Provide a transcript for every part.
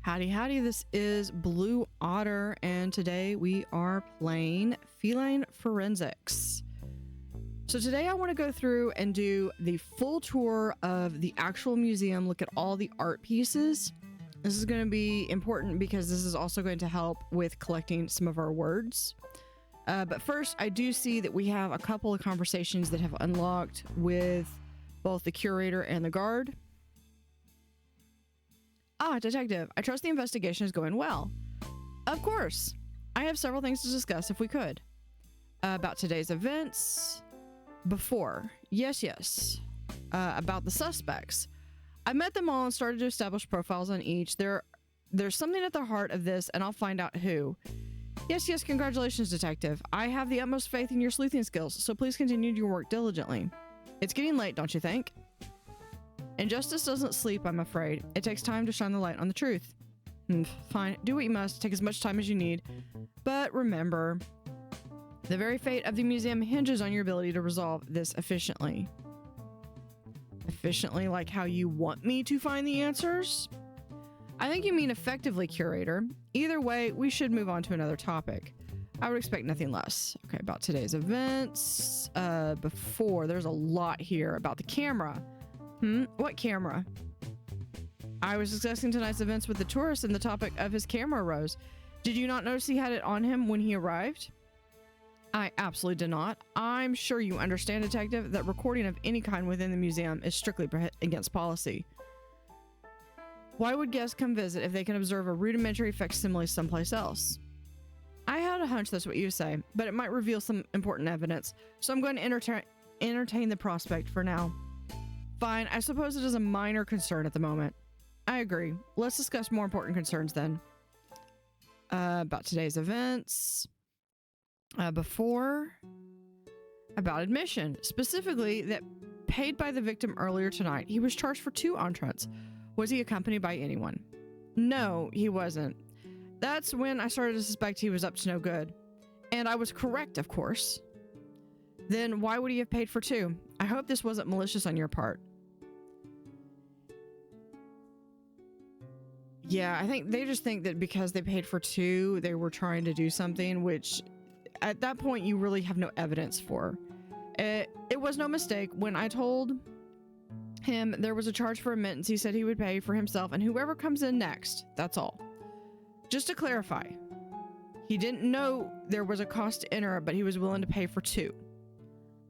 Howdy, howdy. This is Blue Otter, and today we are playing Feline Forensics. So today I want to go through and do the full tour of the actual museum, look at all the art pieces. This is going to be important because this is also going to help with collecting some of our words. But first, I do see that we have a couple of conversations that have unlocked with both the curator and the guard. Ah, detective, I trust the investigation is going well. Of course. I have several things to discuss if we could. About today's events. Before. Yes. About the suspects. I met them all and started to establish profiles on each. There's something at the heart of this, and I'll find out who. Yes, congratulations, detective. I have the utmost faith in your sleuthing skills, so please continue your work diligently. It's getting late, don't you think? Injustice doesn't sleep, I'm afraid. It takes time to shine the light on the truth. Fine, do what you must, take as much time as you need. But remember, the very fate of the museum hinges on your ability to resolve this efficiently. Efficiently, like how you want me to find the answers? I think you mean effectively, curator. Either way, we should move on to another topic. I would expect nothing less. Okay, about today's events. Before, there's a lot here about the camera. What camera? I was discussing tonight's events with the tourist and the topic of his camera arose. Did you not notice he had it on him when he arrived? I absolutely did not. I'm sure you understand, detective, that recording of any kind within the museum is strictly against policy. Why would guests come visit if they can observe a rudimentary facsimile someplace else? I had a hunch that's what you say, but it might reveal some important evidence, so I'm going to entertain the prospect for now. Fine, I suppose it is a minor concern at the moment. I agree. Let's discuss more important concerns then. About today's events. Before. About admission. Specifically, that paid by the victim earlier tonight. He was charged for 2 entrants. Was he accompanied by anyone? No, he wasn't. That's when I started to suspect he was up to no good. And I was correct, of course. Then why would he have paid for 2? I hope this wasn't malicious on your part. Yeah, I think they just think that because they paid for 2, they were trying to do something, which at that point you really have no evidence for. It was no mistake. When I told him there was a charge for admittance, he said he would pay for himself and whoever comes in next. That's all. Just to clarify, he didn't know there was a cost to enter, but he was willing to pay for 2.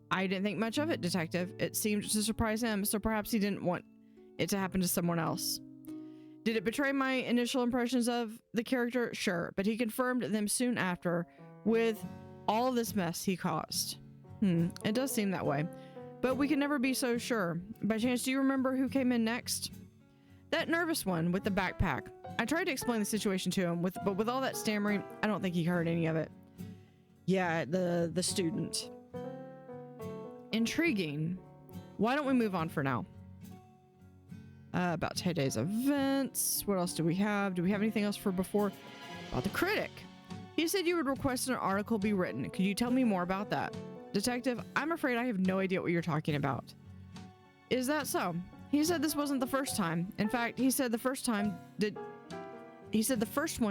I didn't think much of it, detective. It seemed to surprise him, so perhaps he didn't want it to happen to someone else. Did it betray my initial impressions of the character? Sure, but he confirmed them soon after with all this mess he caused. It does seem that way, but we can never be so sure. By chance, do you remember who came in next? That nervous one with the backpack. I tried to explain the situation to him, but with all that stammering, I don't think he heard any of it. Yeah, the student. Intriguing. Why don't we move on for now? About today's events. What else do we have? Do we have anything else for before? About the critic. He said you would request an article be written. Could you tell me more about that? Detective, I'm afraid I have no idea what you're talking about. Is that so? He said this wasn't the first time. In fact, he said the first one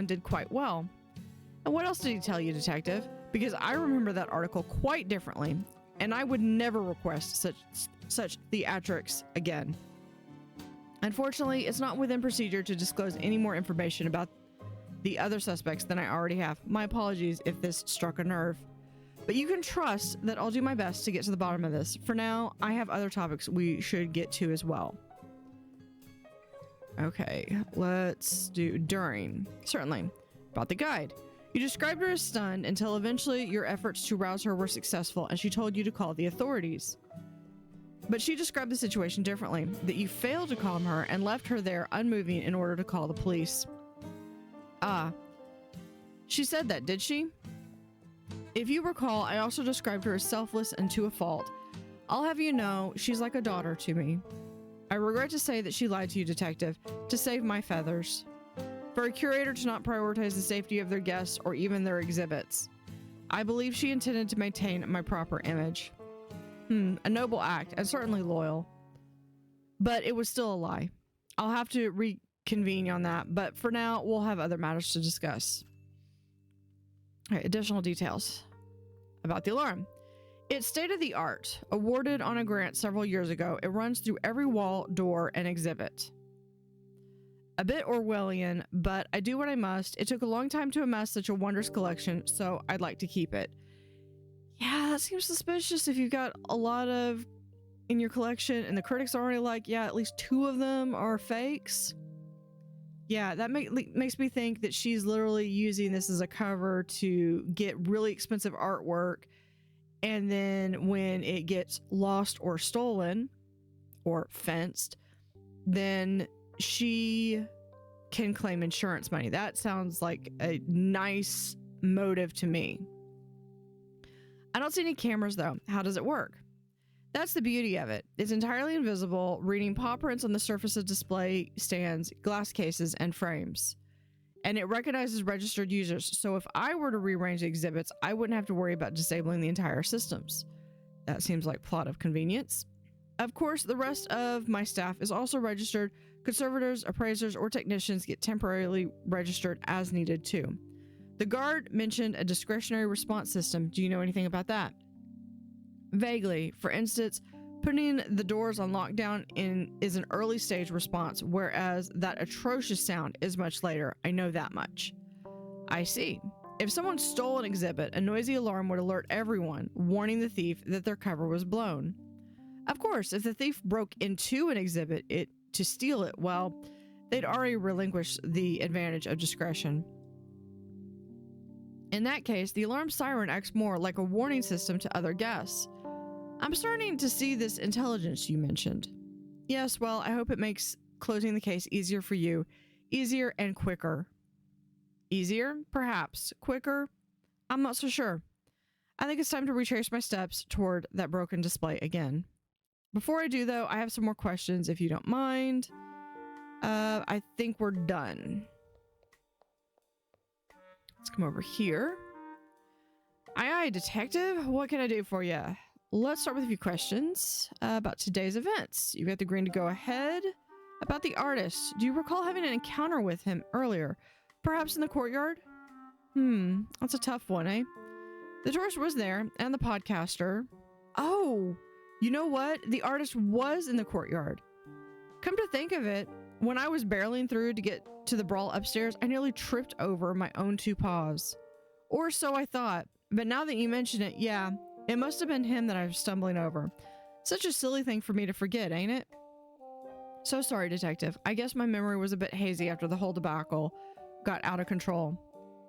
did quite well. And what else did he tell you, detective? Because I remember that article quite differently, and I would never request such theatrics again. Unfortunately, it's not within procedure to disclose any more information about the other suspects than I already have. My apologies if this struck a nerve. But you can trust that I'll do my best to get to the bottom of this. For now, I have other topics we should get to as well. Okay, let's do during. Certainly. About the guide. You described her as stunned until eventually your efforts to rouse her were successful and she told you to call the authorities. But she described the situation differently, that you failed to calm her and left her there unmoving in order to call the police. Ah, she said that, did she? If you recall, I also described her as selfless and to a fault. I'll have you know, she's like a daughter to me. I regret to say that she lied to you, detective, to save my feathers. For a curator to not prioritize the safety of their guests or even their exhibits. I believe she intended to maintain my proper image. A noble act, and certainly loyal. But it was still a lie. I'll have to convene on that, but for now, we'll have other matters to discuss. All right, additional details about the alarm. It's state-of-the-art, awarded on a grant several years ago. It runs through every wall, door, and exhibit. A bit Orwellian, but I do what I must. It took a long time to amass such a wondrous collection, so I'd like to keep it. Yeah, that seems suspicious if you've got a lot of in your collection and the critics are already like, yeah, at least 2 of them are fakes. Yeah, that makes me think that she's literally using this as a cover to get really expensive artwork, and then when it gets lost or stolen or fenced, then she can claim insurance money. That sounds like a nice motive to me. I don't see any cameras though. How does it work? That's the beauty of it. It's entirely invisible, reading paw prints on the surface of display stands, glass cases, and frames. And it recognizes registered users, so if I were to rearrange the exhibits, I wouldn't have to worry about disabling the entire systems. That seems like plot of convenience. Of course, the rest of my staff is also registered. Conservators, appraisers, or technicians get temporarily registered as needed too. The guard mentioned a discretionary response system. Do you know anything about that? Vaguely. For instance, putting the doors on lockdown is an early stage response, whereas that atrocious sound is much later. I know that much. I see. If someone stole an exhibit, a noisy alarm would alert everyone, warning the thief that their cover was blown. Of course, if the thief broke into an exhibit to steal it, well, they'd already relinquished the advantage of discretion. In that case, the alarm siren acts more like a warning system to other guests. I'm starting to see this intelligence you mentioned. Yes, well, I hope it makes closing the case easier for you. Easier and quicker. Easier? Perhaps. Quicker? I'm not so sure. I think it's time to retrace my steps toward that broken display again. Before I do, though, I have some more questions, if you don't mind. I think we're done. Let's come over here. Aye, detective. What can I do for you? Let's start with a few questions about today's events. You got the green to go ahead. About the artist. Do you recall having an encounter with him earlier? Perhaps in the courtyard? That's a tough one, eh? The tourist was there, and the podcaster. Oh, you know what? The artist was in the courtyard. Come to think of it, when I was barreling through to get to the brawl upstairs, I nearly tripped over my own 2 paws. Or so I thought, but now that you mention it, yeah, it must have been him that I was stumbling over. Such a silly thing for me to forget, ain't it? So sorry, detective. I guess my memory was a bit hazy after the whole debacle got out of control.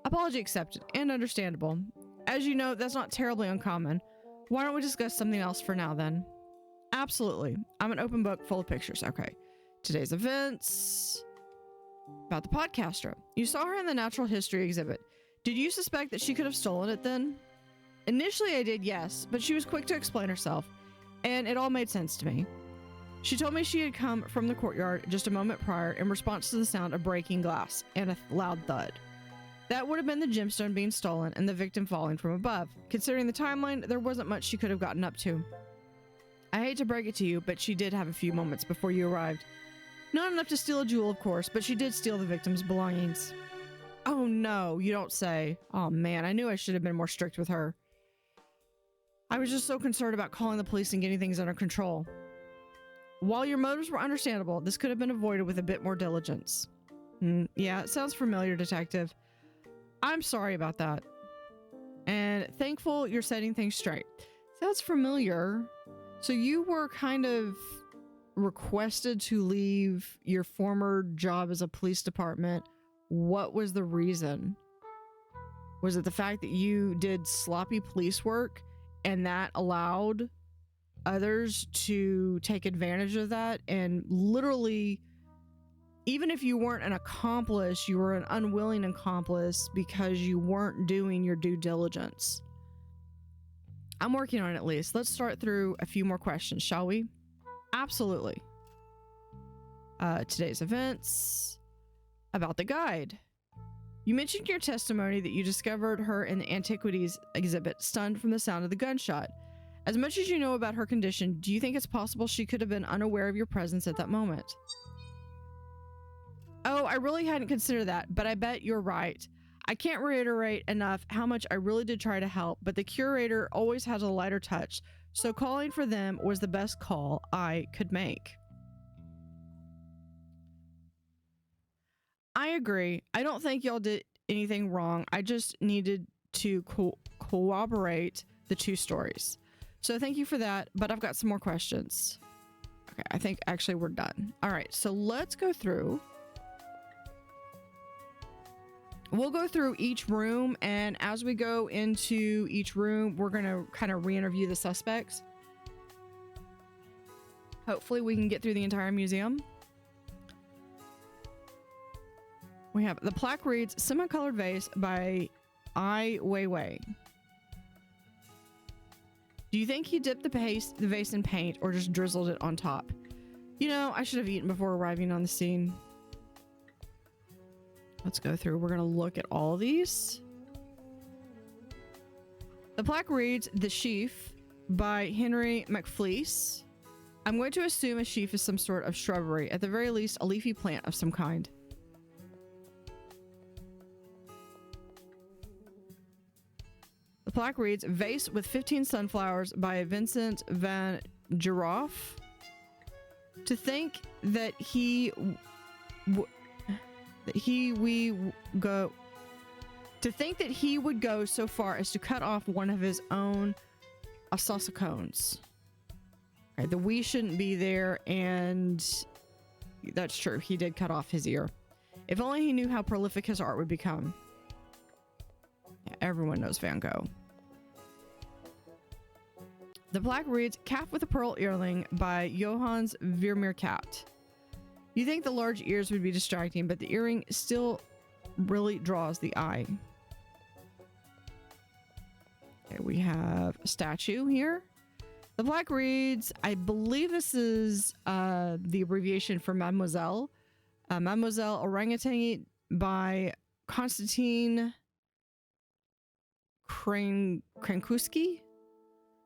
Apology accepted and understandable. As you know, that's not terribly uncommon. Why don't we discuss something else for now then? Absolutely. I'm an open book full of pictures. Okay. Today's events. About the podcaster. You saw her in the natural history exhibit. Did you suspect that she could have stolen it then? Initially I did, yes, but she was quick to explain herself, and it all made sense to me. She told me she had come from the courtyard just a moment prior in response to the sound of breaking glass and a loud thud. That would have been the gemstone being stolen and the victim falling from above. Considering the timeline, there wasn't much she could have gotten up to. I hate to break it to you, but she did have a few moments before you arrived. Not enough to steal a jewel, of course, but she did steal the victim's belongings. Oh no, you don't say. Oh man, I knew I should have been more strict with her. I was just so concerned about calling the police and getting things under control. While your motives were understandable, this could have been avoided with a bit more diligence. Yeah, it sounds familiar, detective. I'm sorry about that. And thankful you're setting things straight. Sounds familiar. So you were kind of requested to leave your former job as a police department. What was the reason? Was it the fact that you did sloppy police work and that allowed others to take advantage of that, and literally, even if you weren't an accomplice, you were an unwilling accomplice because you weren't doing your due diligence? I'm working on it, at least. Let's start through a few more questions, shall we? Absolutely. Today's events. About the guide. You mentioned in your testimony that you discovered her in the antiquities exhibit, stunned from the sound of the gunshot. As much as you know about her condition, do you think it's possible she could have been unaware of your presence at that moment? Oh, I really hadn't considered that, but I bet you're right. I can't reiterate enough how much I really did try to help, but the curator always has a lighter touch, so calling for them was the best call I could make. I agree. I don't think y'all did anything wrong. I just needed to corroborate the two stories. So thank you for that, but I've got some more questions. Okay, I think actually we're done. All right, so let's go through. We'll go through each room, and as we go into each room, we're going to kind of re-interview the suspects. Hopefully we can get through the entire museum. We have the plaque reads Semi-Colored Vase by Ai Weiwei. Do you think he dipped the vase in paint or just drizzled it on top? You know, I should have eaten before arriving on the scene. Let's go through. We're going to look at all of these. The plaque reads The Sheaf by Henry McFleece. I'm going to assume a sheaf is some sort of shrubbery, at the very least a leafy plant of some kind. The plaque reads Vase with 15 Sunflowers by Vincent van Gogh. To think that he would go so far as to cut off one of his own sausacones. Okay, the we shouldn't be there, and that's true. He did cut off his ear. If only he knew how prolific his art would become. Yeah, everyone knows Van Gogh. The plaque reads Calf with a Pearl Earring by Johannes Vermeerkat. You think the large ears would be distracting, but the earring still really draws the eye. Okay, we have a statue here. The plaque reads, I believe this is the abbreviation for Mademoiselle. Mademoiselle Orangutan by Konstantin Krankuski.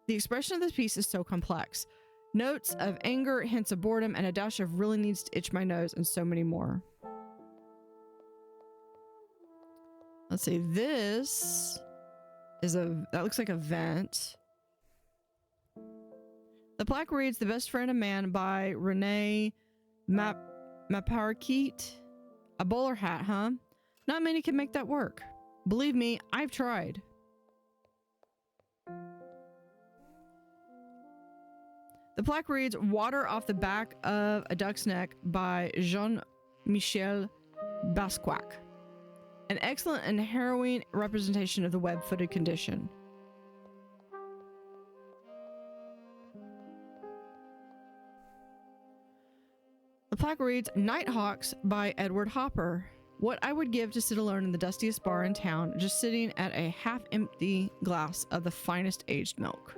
The expression of this piece is so complex. Notes of anger, hints of boredom, and a dash of really needs to itch my nose, and so many more. Let's see. This is that looks like a vent. The plaque reads The Best Friend of Man by Renee Maparkeet. A bowler hat, huh? Not many can make that work. Believe me, I've tried. The plaque reads Water Off the Back of a Duck's Neck by Jean-Michel Basquiat. An excellent and harrowing representation of the web-footed condition. The plaque reads Nighthawks by Edward Hopper. What I would give to sit alone in the dustiest bar in town, just sitting at a half-empty glass of the finest aged milk.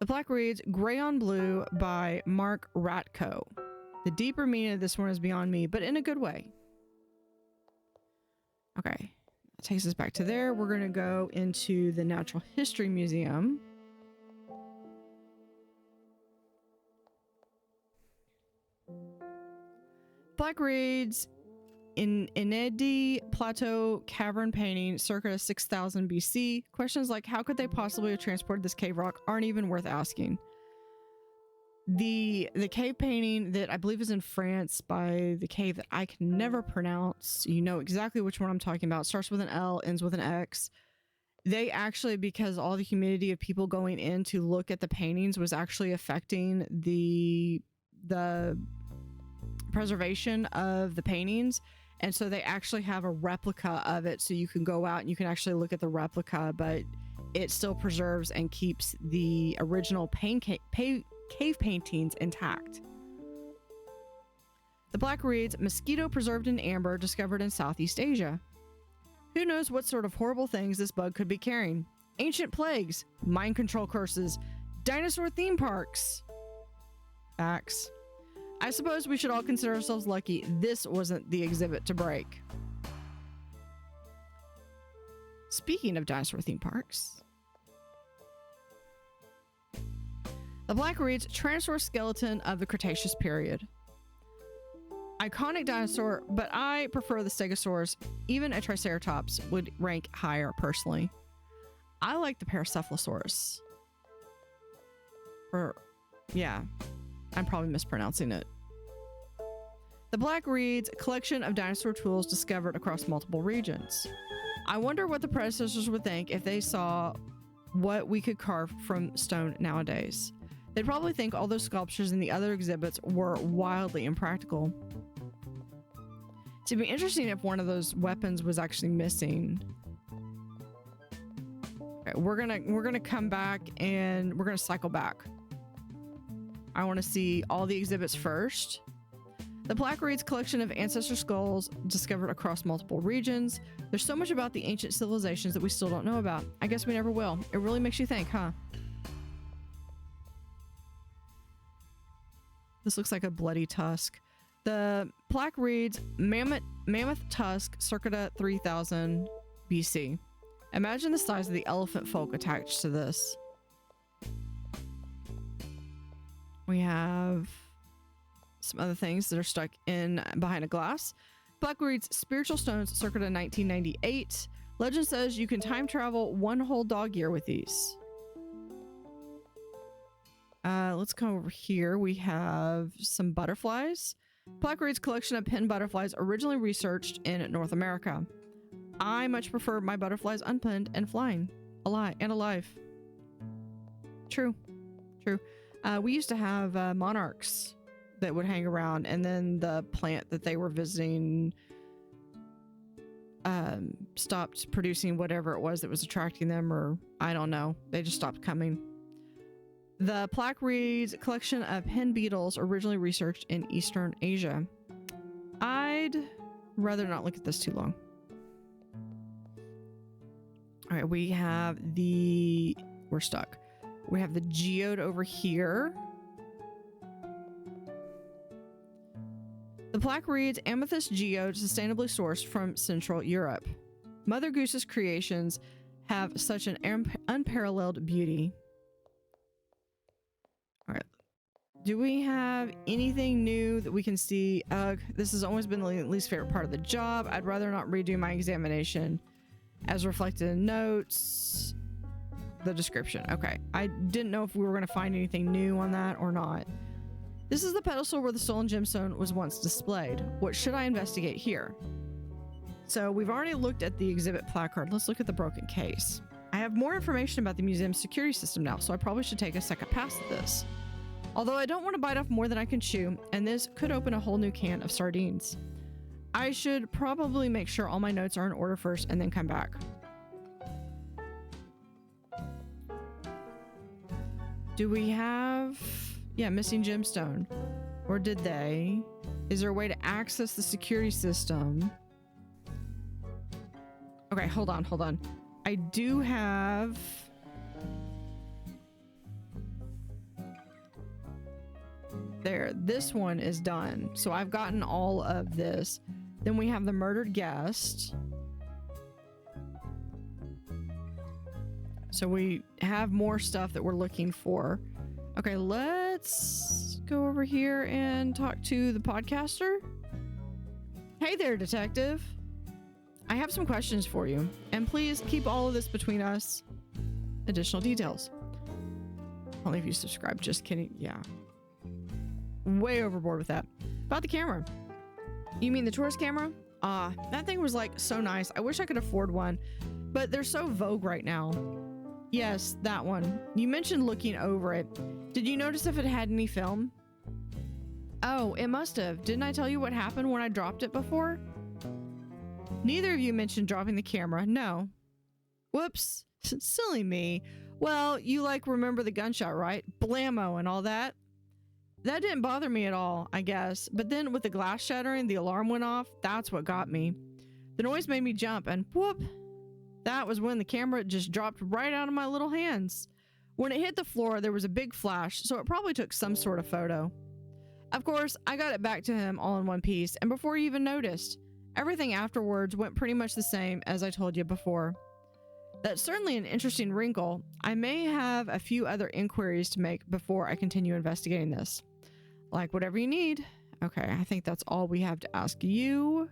The plaque reads Gray on Blue by Mark Ratko. The deeper meaning of this one is beyond me, but in a good way. Okay, that takes us back to there. We're going to go into the Natural History Museum. Plaque reads in Enedi Plateau cavern painting circa 6000 BC. Questions like how could they possibly have transported this cave rock aren't even worth asking. The cave painting that I believe is in France by the cave that I can never pronounce. You know exactly which one I'm talking about. Starts with an L, ends with an X. They actually, because all the humidity of people going in to look at the paintings was actually affecting the preservation of the paintings. And so they actually have a replica of it, so you can go out and you can actually look at the replica, but it still preserves and keeps the original cave paintings intact. The plaque reads, Mosquito preserved in amber discovered in Southeast Asia. Who knows what sort of horrible things this bug could be carrying? Ancient plagues, mind control curses, dinosaur theme parks. Facts. I suppose we should all consider ourselves lucky this wasn't the exhibit to break. Speaking of dinosaur theme parks, the Black Reed's Tyrannosaurus skeleton of the Cretaceous period. Iconic dinosaur, but I prefer the Stegosaurus. Even a Triceratops would rank higher personally. I like the Paracephalosaurus. Or, yeah, I'm probably mispronouncing it. The Black Reed's collection of dinosaur tools discovered across multiple regions. I wonder what the predecessors would think if they saw what we could carve from stone nowadays. They'd probably think all those sculptures in the other exhibits were wildly impractical. It'd be interesting if one of those weapons was actually missing. Okay, we're gonna come back and we're gonna cycle back. I want to see all the exhibits first. The Black Reed's collection of ancestor skulls discovered across multiple regions. There's so much about the ancient civilizations that we still don't know about. I guess we never will. It really makes you think, huh? This looks like a bloody tusk. The Black Reed's mammoth tusk circa 3000 BC. Imagine the size of the elephant folk attached to this. We have some other things that are stuck in behind a glass. Black Reed's spiritual stones circa 1998. Legend says you can time travel one whole dog year with these. Let's come over here. We have some butterflies. Black Reed's collection of pinned butterflies originally researched in North America. I much prefer my butterflies unpinned and flying alive. True. We used to have monarchs that would hang around, and then the plant that they were visiting stopped producing whatever it was that was attracting them, or I don't know. They just stopped coming. The Black Reed's collection of hen beetles originally researched in Eastern Asia. I'd rather not look at this too long. All right, we have we're stuck. We have the geode over here. The Black Reed's amethyst geode sustainably sourced from Central Europe. Mother Goose's creations have such an unparalleled beauty. All right. Do we have anything new that we can see? This has always been the least favorite part of the job. I'd rather not redo my examination as reflected in notes. The description. Okay. I didn't know if we were going to find anything new on that or not. This is the pedestal where the stolen gemstone was once displayed. What should I investigate here? So we've already looked at the exhibit placard. Let's look at the broken case. I have more information about the museum's security system now, so I probably should take a second pass at this. Although I don't want to bite off more than I can chew, and this could open a whole new can of sardines. I should probably make sure all my notes are in order first and then come back. Do we have... Yeah, missing gemstone. Or did they? Is there a way to access the security system? Okay, hold on. I do have... There, this one is done. So I've gotten all of this. Then we have the murdered guest. So we have more stuff that we're looking for. Okay, let's go over here and talk to the podcaster. Hey there, detective. I have some questions for you, and please keep all of this between us. Additional details. Only if you subscribe. Just kidding. Yeah. Way overboard with that. About the camera. You mean the tourist camera? That thing was like so nice. I wish I could afford one, but they're so vogue right now. Yes, that one. You mentioned looking over it. Did you notice if it had any film? Oh, it must have. Didn't I tell you what happened when I dropped it before? Neither of you mentioned dropping the camera. No. Whoops. Silly me. Well, you remember the gunshot, right? Blammo and all that. That didn't bother me at all, I guess. But then with the glass shattering, the alarm went off. That's what got me. The noise made me jump and whoop. That was when the camera just dropped right out of my little hands. When it hit the floor, there was a big flash, so it probably took some sort of photo. Of course, I got it back to him all in one piece, and before he even noticed. Everything afterwards went pretty much the same as I told you before. That's certainly an interesting wrinkle. I may have a few other inquiries to make before I continue investigating this. Like whatever you need. Okay, I think that's all we have to ask you.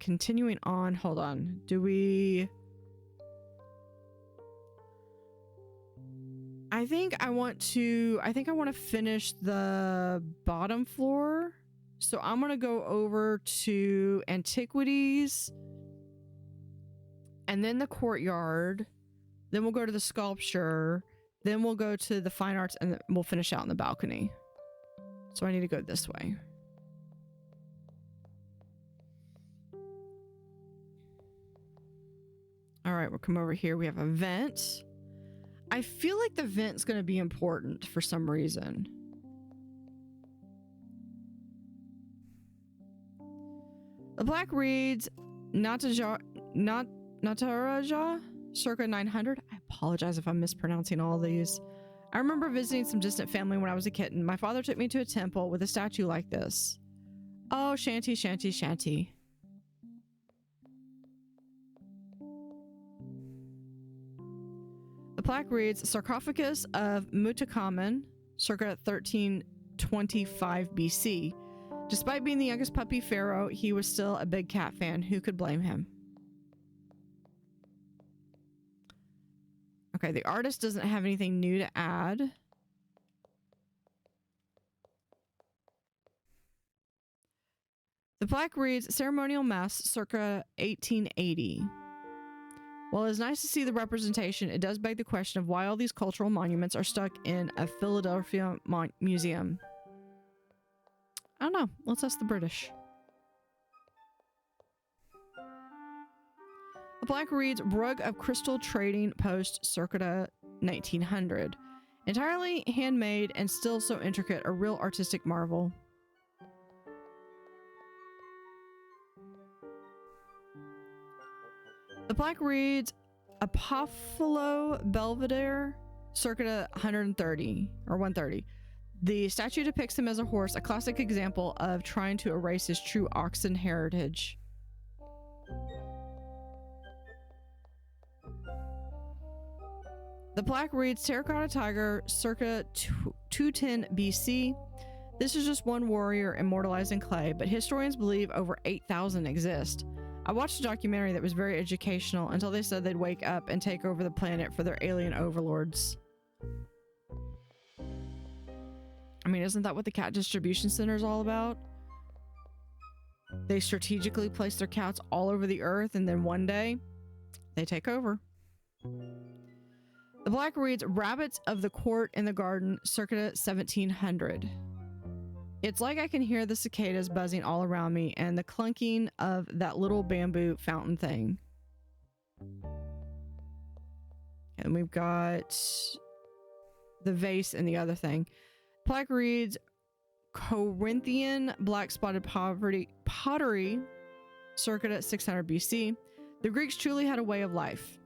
Continuing on, hold on. I think I want to finish the bottom floor. So I'm going to go over to antiquities and then the courtyard. Then we'll go to the sculpture. Then we'll go to the fine arts and we'll finish out in the balcony. So I need to go this way. All right, we'll come over here. We have a vent. I feel like the vent's going to be important for some reason. The plaque reads Nataraja circa 900. I apologize if I'm mispronouncing all these. I remember visiting some distant family when I was a kitten. My father took me to a temple with a statue like this. Oh, shanty, shanty, shanty. The plaque reads Sarcophagus of Mutakammen, circa 1325 BC. Despite being the youngest puppy pharaoh, he was still a big cat fan. Who could blame him? Okay, the artist doesn't have anything new to add. The plaque reads Ceremonial Mass, circa 1880. While it's nice to see the representation, it does beg the question of why all these cultural monuments are stuck in a Philadelphia museum. I don't know. Let's ask the British. The plaque reads Rug of Crystal Trading Post circa 1900. Entirely handmade and still so intricate, a real artistic marvel. The plaque reads Apofalo Belvedere circa 130 or 130. The statue depicts him as a horse, a classic example of trying to erase his true Oxen heritage. The plaque reads Terracotta Tiger circa 210 BC. This is just one warrior immortalized in clay, but historians believe over 8,000 exist. I watched a documentary that was very educational until they said they'd wake up and take over the planet for their alien overlords. I mean, isn't that what the cat distribution center is all about? They strategically place their cats all over the earth and then one day they take over. The plaque reads Rabbits of the Court in the Garden circa 1700. It's like I can hear the cicadas buzzing all around me and the clunking of that little bamboo fountain thing. And we've got the vase and the other thing. Plaque reads Corinthian black spotted pottery circa 600 BC. The Greeks truly had a way of life.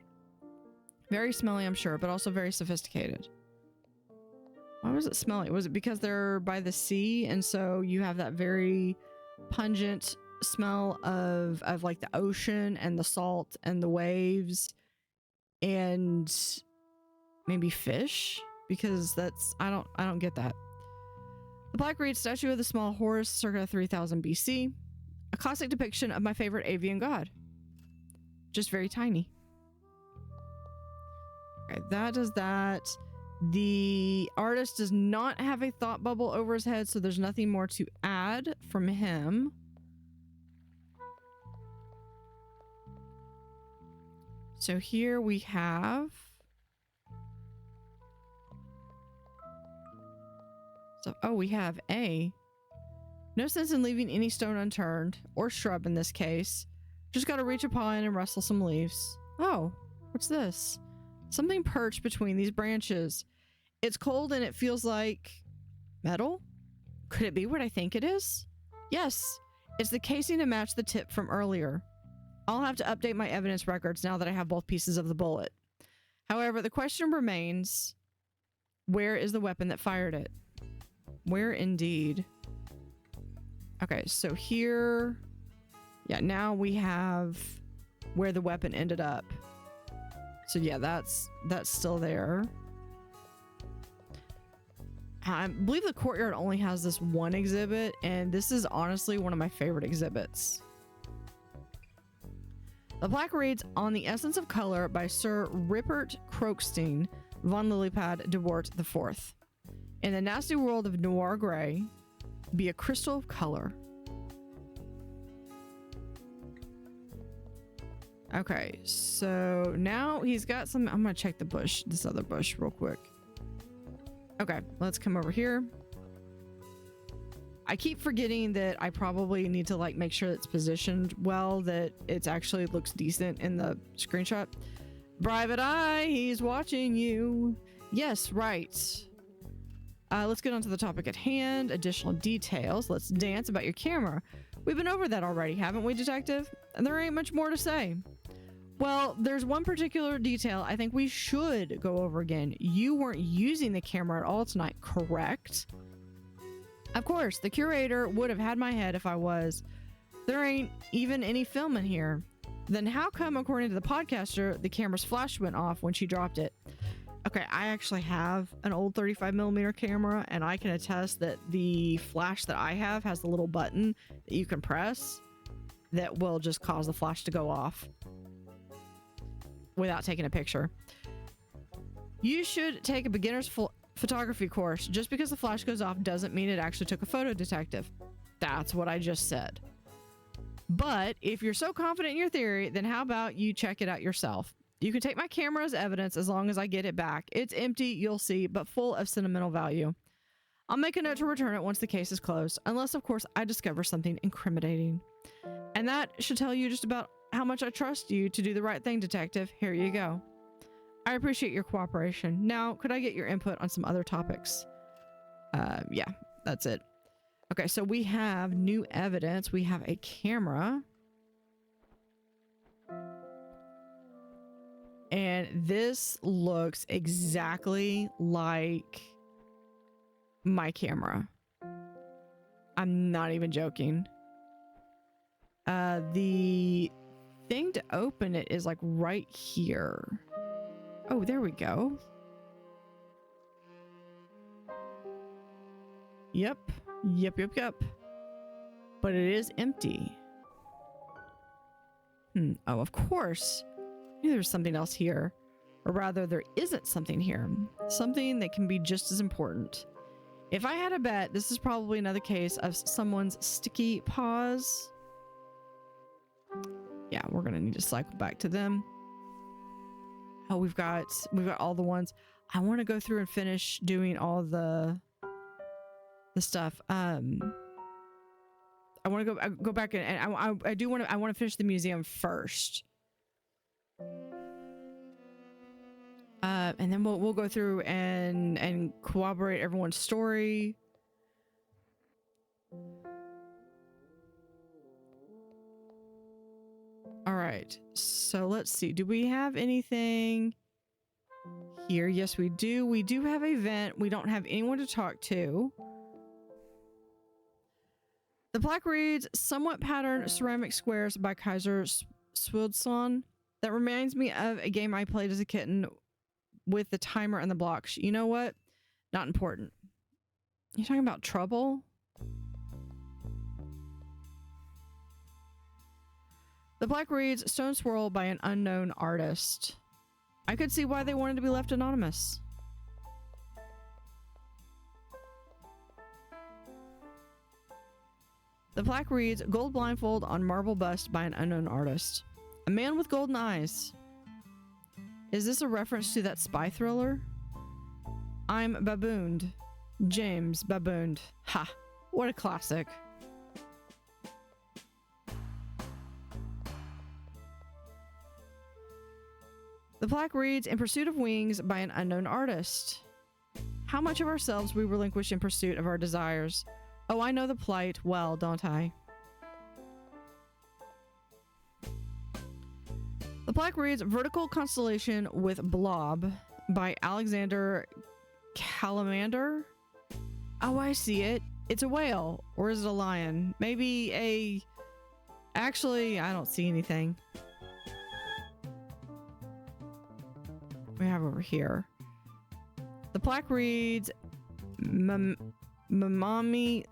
Very smelly, I'm sure, but also very sophisticated. Why was it smelly? Was it because they're by the sea and so you have that very pungent smell of like the ocean and the salt and the waves and maybe fish? Because that's I don't get that. The plaque reads Statue of the Small Horse circa 3000 BC. A classic depiction of my favorite avian god. Just very tiny. Okay, that does that. The artist does not have a thought bubble over his head, so there's nothing more to add from him. So here we have... we have A. No sense in leaving any stone unturned, or shrub in this case. Just gotta reach a paw in and rustle some leaves. Oh, what's this? Something perched between these branches. It's cold and it feels like metal? Could it be what I think it is? Yes, it's the casing to match the tip from earlier. I'll have to update my evidence records now that I have both pieces of the bullet. However, the question remains, where is the weapon that fired it? Where indeed? Okay, so here... Yeah, now we have where the weapon ended up. So yeah, that's still there. I believe the courtyard only has this one exhibit, and this is honestly one of my favorite exhibits. The plaque reads, "On the Essence of Color by Sir Rupert Croakstein von Lillipad de Wort IV. In the nasty world of noir gray, be a crystal of color." Okay, so now he's got some... I'm gonna check the bush, this other bush real quick. Okay, let's come over here. I keep forgetting that I probably need to like make sure it's positioned well, that it's actually looks decent in the screenshot. Private Eye, he's watching you. Yes, right. Let's get on to the topic at hand. Additional details. Let's dance about your camera. We've been over that already, haven't we, Detective? And there ain't much more to say. Well, there's one particular detail I think we should go over again. You weren't using the camera at all tonight, correct? Of course, the curator would have had my head if I was. There ain't even any film in here. Then how come, according to the podcaster, the camera's flash went off when she dropped it? Okay, I actually have an old 35mm camera, and I can attest that the flash that I have has a little button that you can press that will just cause the flash to go off without taking a picture. You should take a beginner's photography course. Just because the flash goes off doesn't mean it actually took a photo, Detective. That's what I just said. But if you're so confident in your theory, then how about you check it out yourself? You can take my camera as evidence as long as I get it back. It's empty, you'll see, but full of sentimental value. I'll make a note to return it once the case is closed, unless, of course, I discover something incriminating. And that should tell you just about how much I trust you to do the right thing, Detective. Here you go. I appreciate your cooperation. Now, could I get your input on some other topics? Yeah, that's it. Okay, so we have new evidence. We have a camera. And this looks exactly like my camera. I'm not even joking. The thing to open it is like right here. Oh, there we go. Yep. But it is empty. Oh, of course. I knew there's something else here. Or rather, there isn't something here. Something that can be just as important. If I had a bet, this is probably another case of someone's sticky paws. Yeah, we're gonna need to cycle back to them. Oh, we've got all the ones. I want to go through and finish doing all the stuff. I want to go back and I do want to finish the museum first. And then we'll go through and corroborate everyone's story. All right, so let's see. Do we have anything here? Yes, we do. We do have a vent. We don't have anyone to talk to. The plaque reads, "Somewhat patterned ceramic squares by Kaiser Swildsson. That reminds me of a game I played as a kitten with the timer and the blocks. You know what? Not important." You talking about trouble? The plaque reads, "Stone Swirl by an unknown artist." I could see why they wanted to be left anonymous. The plaque reads, "Gold blindfold on marble bust by an unknown artist. A man with golden eyes." Is this a reference to that spy thriller? "I'm babooned." James babooned. Ha! What a classic. The plaque reads, "In Pursuit of Wings by an unknown artist." How much of ourselves we relinquish in pursuit of our desires. Oh, I know the plight well, don't I? The plaque reads, "Vertical Constellation with Blob" by Alexander Calamander. Oh, I see it. It's a whale. Or is it a lion? Maybe a... Actually, I don't see anything. we have over here? The plaque reads, Mamani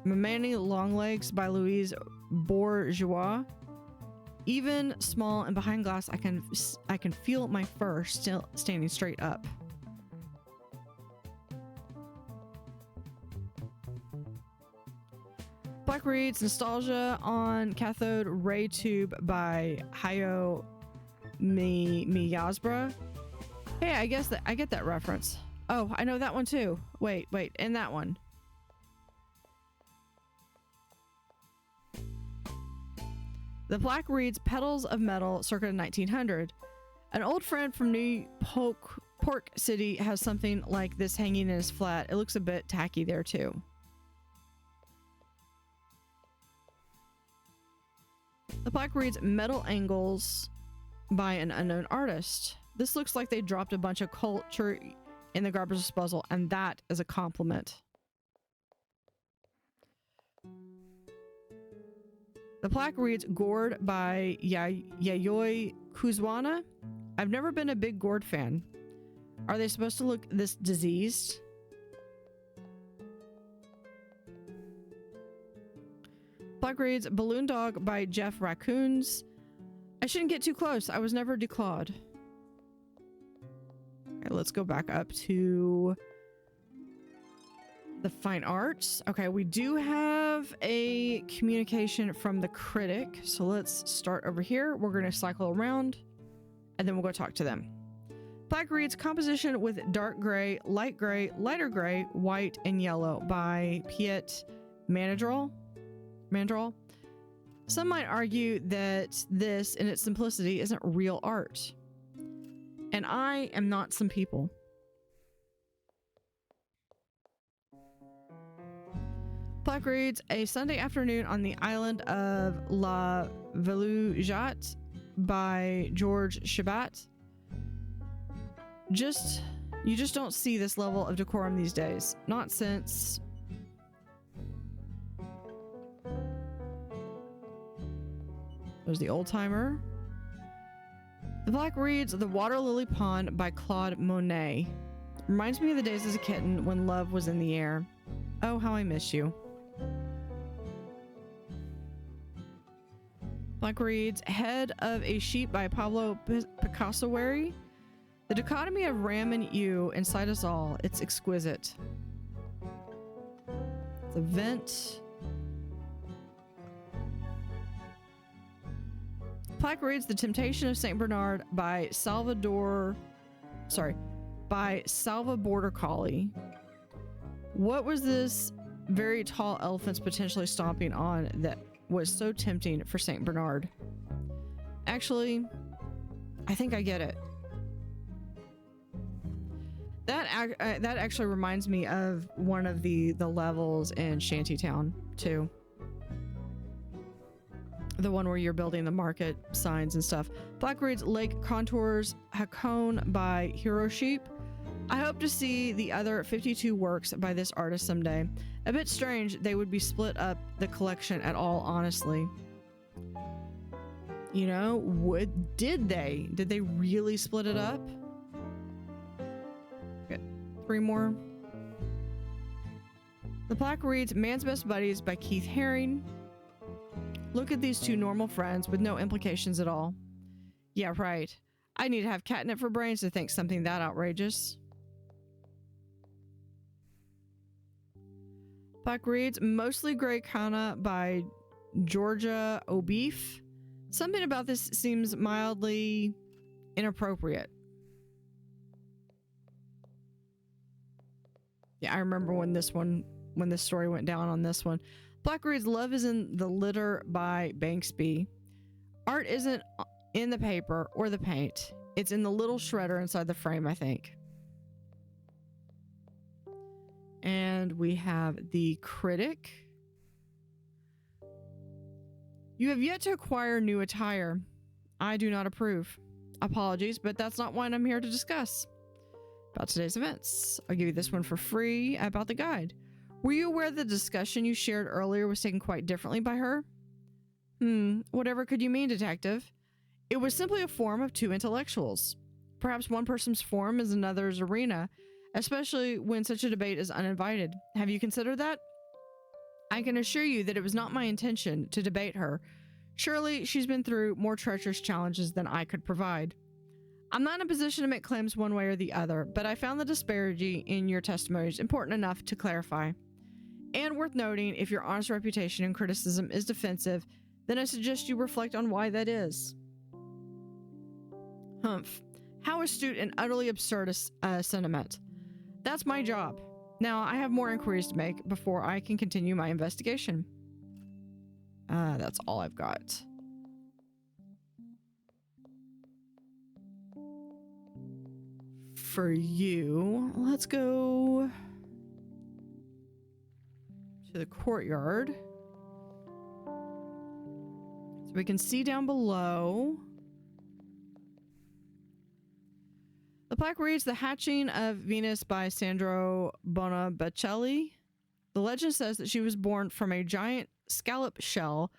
Longlegs by Louise Bourgeois. Even small and behind glass, I can feel my fur still standing straight up. Black reads Nostalgia on Cathode Ray Tube by Hayo Miyazbra. Hey, I guess that I get that reference. Oh, I know that one too. Wait, and that one. The plaque reads Petals of Metal circa 1900. An old friend from New Pork City has something like this hanging in his flat. It looks a bit tacky there too. The plaque reads Metal Angles by an unknown artist. This looks like they dropped a bunch of culture in the garbage disposal, and that is a compliment. The plaque reads Gourd by Yayoi Kuzwana. I've never been a big gourd fan. Are they supposed to look this diseased? Plaque reads Balloon Dog by Jeff Raccoons. I shouldn't get too close. I was never declawed. Okay, let's go back up to the fine arts. Okay, we do have a communication from the critic. So let's start over here. We're going to cycle around and then we'll go talk to them. Plaque reads Composition with Dark Gray, Light Gray, Lighter Gray, White, and Yellow by Piet Mandrel. Some might argue that this, in its simplicity, isn't real art. And I am not some people. Plaque reads A Sunday Afternoon on the Island of La Veloujat by George Shabat. You just don't see this level of decorum these days. Not since... There's the old timer. The plaque reads The Water Lily Pond by Claude Monet. Reminds me of the days as a kitten when love was in the air. Oh, how I miss you. Plaque reads Head of a Sheep by Pablo Picasso. The dichotomy of Ram and you inside us all, it's exquisite. The vent. Plaque reads The Temptation of Saint Bernard by Salva Border Collie. What was this very tall elephant's potentially stomping on that was so tempting for Saint Bernard? Actually, I think I get it. That actually reminds me of one of the levels in Shantytown too. The one where you're building the market signs and stuff. Plaque reads Lake Contours Hakone by Hero Sheep. I hope to see the other 52 works by this artist someday. A bit strange they would be split up the collection at all, honestly. You know, did they really split it up? Got 3 more. The plaque reads Man's Best Buddies by Keith Haring. Look at these 2 normal friends with no implications at all. Yeah, right. I need to have catnip for brains to think something that outrageous. Plaque reads Mostly Grey Kana by Georgia O'Beef. Something about this seems mildly inappropriate. Yeah, I remember when this story went down on this one. Plaque reads Love is in the Litter by Banksby. Art isn't in the paper or the paint. It's in the little shredder inside the frame, I think. And we have the critic. You have yet to acquire new attire. I do not approve. Apologies, but that's not what I'm here to discuss. About today's events. I'll give you this one for free about the guide. Were you aware the discussion you shared earlier was taken quite differently by her? Whatever could you mean, detective? It was simply a forum of 2 intellectuals. Perhaps one person's forum is another's arena, especially when such a debate is uninvited. Have you considered that? I can assure you that it was not my intention to debate her. Surely she's been through more treacherous challenges than I could provide. I'm not in a position to make claims one way or the other, but I found the disparity in your testimonies important enough to clarify. And worth noting, if your honest reputation and criticism is defensive, then I suggest you reflect on why that is. Humph. How astute and utterly absurd a sentiment. That's my job. Now, I have more inquiries to make before I can continue my investigation. That's all I've got. For you, let's go to the courtyard. So we can see down below. The plaque reads, The Hatching of Venus by Sandro Bonabacelli. The legend says that she was born from a giant scallop shell,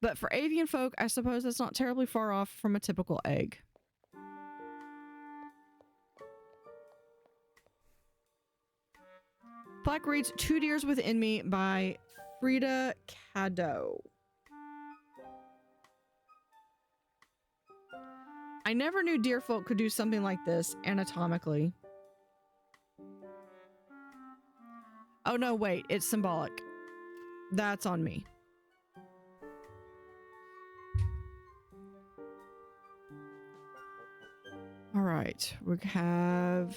but for avian folk, I suppose that's not terribly far off from a typical egg. Plaque reads, Two Deers Within Me by Frida Kahlo. I never knew deer folk could do something like this anatomically. Oh no, wait, it's symbolic. That's on me. All right, we have...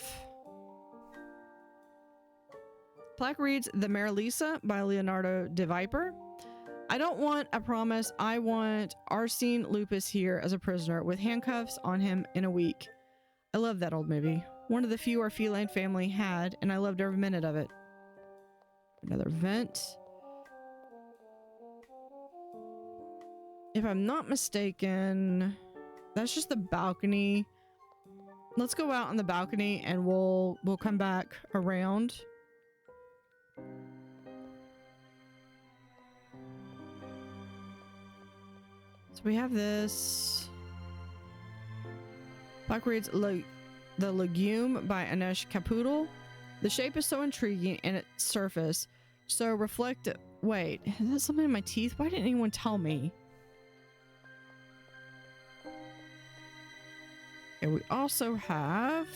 Plaque reads, The Mare Lisa by Leonardo de Viper. I don't want a promise. I want Arsene Lupus here as a prisoner with handcuffs on him in a week. I love that old movie. One of the few our feline family had, and I loved every minute of it. Another vent. If I'm not mistaken, that's just the balcony. Let's go out on the balcony and we'll come back around. So we have this. Plaque reads The Legume by Anesh Capoodle. The shape is so intriguing and its surface so reflective. Wait, is that something in my teeth? Why didn't anyone tell me? And we also have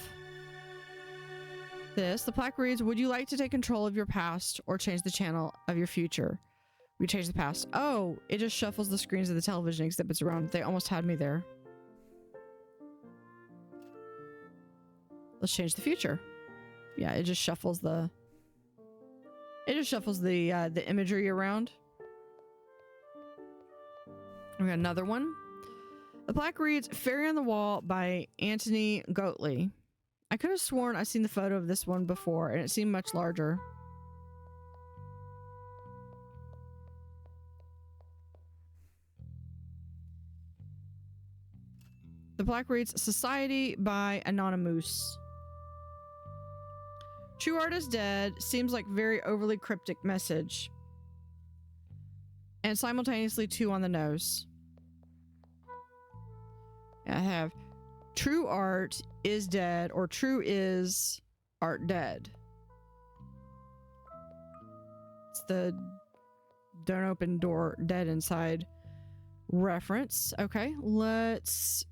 this. The plaque reads, Would you like to take control of your past or change the channel of your future? We change the past. Oh, it just shuffles the screens of the television exhibits around. They almost had me there. Let's change the future. Yeah, it just shuffles the imagery around. We got another one. The plaque reads Fairy on the Wall by Anthony Goatley. I could have sworn I've seen the photo of this one before and it seemed much larger. The plaque reads Society by Anonymous. True art is dead seems like very overly cryptic message. And simultaneously two on the nose. I have true art is dead or true is art dead. It's the don't open door dead inside reference. Okay, let's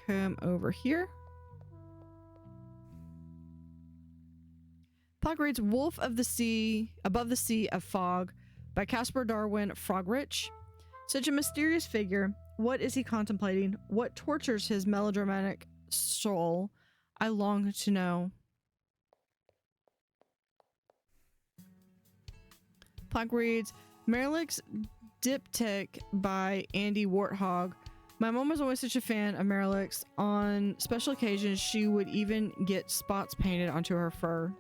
come over here. Plaque reads Wolf of the Sea, Above the Sea of Fog by Caspar Darwin Frogrich. Such a mysterious figure. What is he contemplating? What tortures his melodramatic soul? I long to know. Plaque reads Marilyk's Diptych by Andy Warthog. My mom was always such a fan of Marilyk's. On special occasions, she would even get spots painted onto her fur.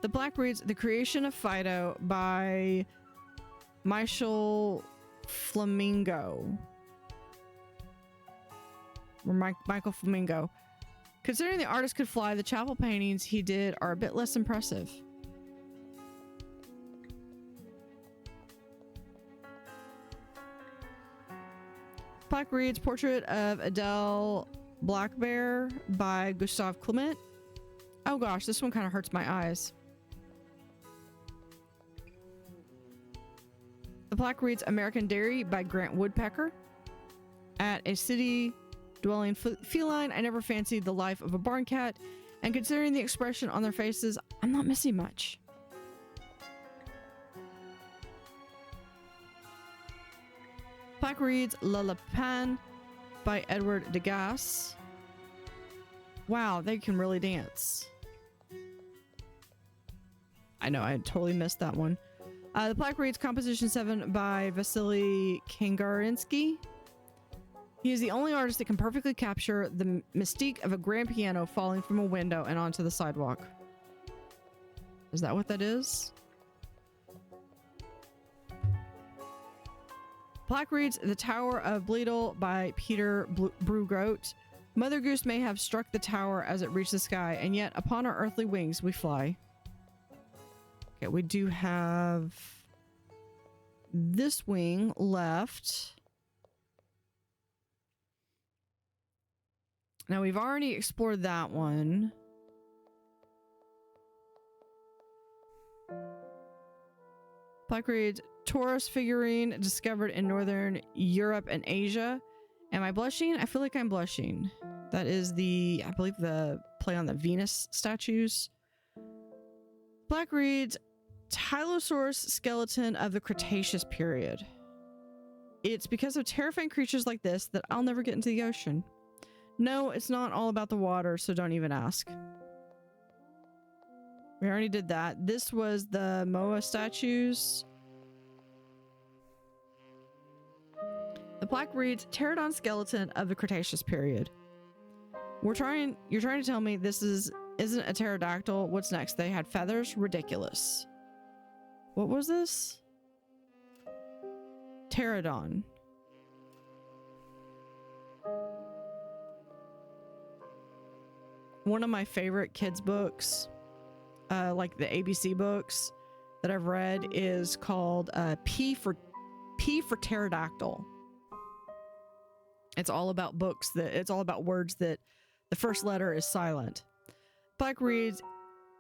The plaque reads The Creation of Fido by Michael Flamingo. Or Michael Flamingo. Considering the artist could fly, the chapel paintings he did are a bit less impressive. Plaque reads Portrait of Adele Blackbear by Gustave Clement. Oh gosh, this one kind of hurts my eyes. The plaque reads American Dairy by Grant Woodpecker. At a city-dwelling feline, I never fancied the life of a barn cat, and considering the expression on their faces, I'm not missing much. Plaque reads La Lapin by Edward Degas. Wow, they can really dance. I know, I totally missed that one. The plaque reads Composition 7 by Vasily Kangarinsky. He is the only artist that can perfectly capture the mystique of a grand piano falling from a window and onto the sidewalk. Is that what that is? Plaque reads The Tower of Bleedle by Peter Brugoat. Mother Goose may have struck the tower as it reached the sky, and yet upon our earthly wings we fly. Okay, we do have this wing left. Now we've already explored that one. Plaque reads Taurus figurine discovered in Northern Europe and Asia. Am I blushing? I feel like I'm blushing. That is the, I believe, the play on the Venus statues. Plaque reads Tylosaurus skeleton of the Cretaceous period. It's because of terrifying creatures like this that I'll never get into the ocean. No, it's not all about the water, so don't even ask. We already did that. This was the Moa statues. The plaque reads Pterodon skeleton of the Cretaceous period. You're trying to tell me this isn't a pterodactyl. What's next? They had feathers? Ridiculous. What was this? Pterodon. One of my favorite kids books, like the ABC books that I've read, is called P for Pterodactyl. It's all about it's all about words that the first letter is silent. Plaque reads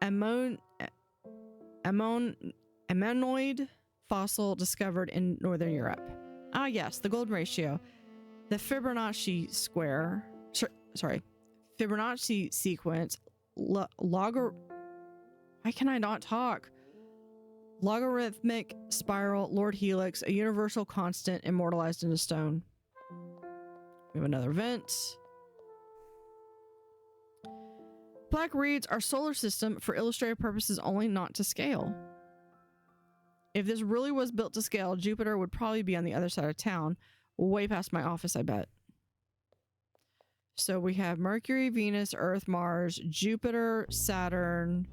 ammonoid fossil discovered in Northern Europe. Ah yes, the golden ratio. The Fibonacci square. Sorry. Fibonacci sequence. Why can I not talk? Logarithmic spiral, Lord Helix, a universal constant immortalized in a stone. We have another vent. Plaque reads our solar system for illustrative purposes only, not to scale. If this really was built to scale, Jupiter would probably be on the other side of town, way past my office, I bet. So we have Mercury, Venus, Earth, Mars, Jupiter, Saturn,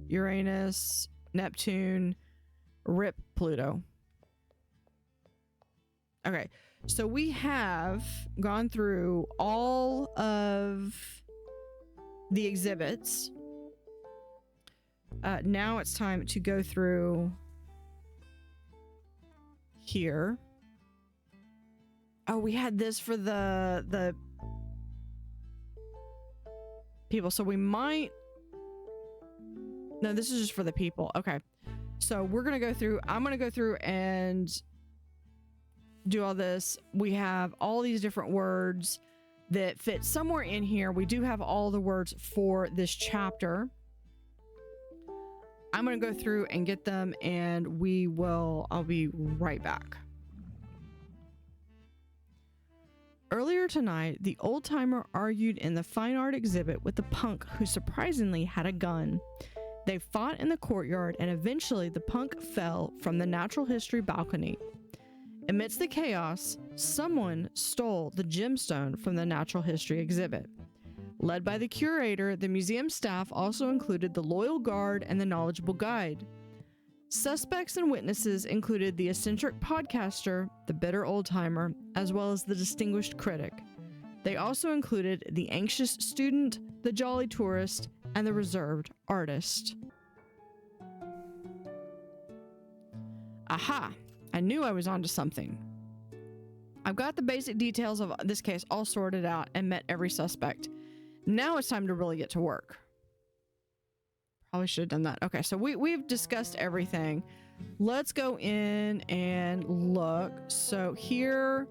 Uranus, Neptune, RIP Pluto. Okay, so we have gone through all of the exhibits. Now it's time to go through here. Oh, we had this for the people, so we might... No, this is just for the people. Okay, so we're gonna go through... I'm gonna go through and do all this. We have all these different words that fit somewhere in here. We do have all the words for this chapter. I'm gonna go through and get them, and I'll be right back. Earlier tonight, the old-timer argued in the fine art exhibit with the punk who surprisingly had a gun. They fought in the courtyard, and eventually the punk fell from the natural history balcony. Amidst the chaos, someone stole the gemstone from the natural history exhibit. Led by the curator, the museum staff also included the loyal guard and the knowledgeable guide. Suspects and witnesses included the eccentric podcaster, the bitter old-timer, as well as the distinguished critic. They also included the anxious student, the jolly tourist, and the reserved artist. Aha! I knew I was onto something. I've got the basic details of this case all sorted out and met every suspect. Now it's time to really get to work. Probably should have done that. Okay, so we've discussed everything. Let's go in and look. So here,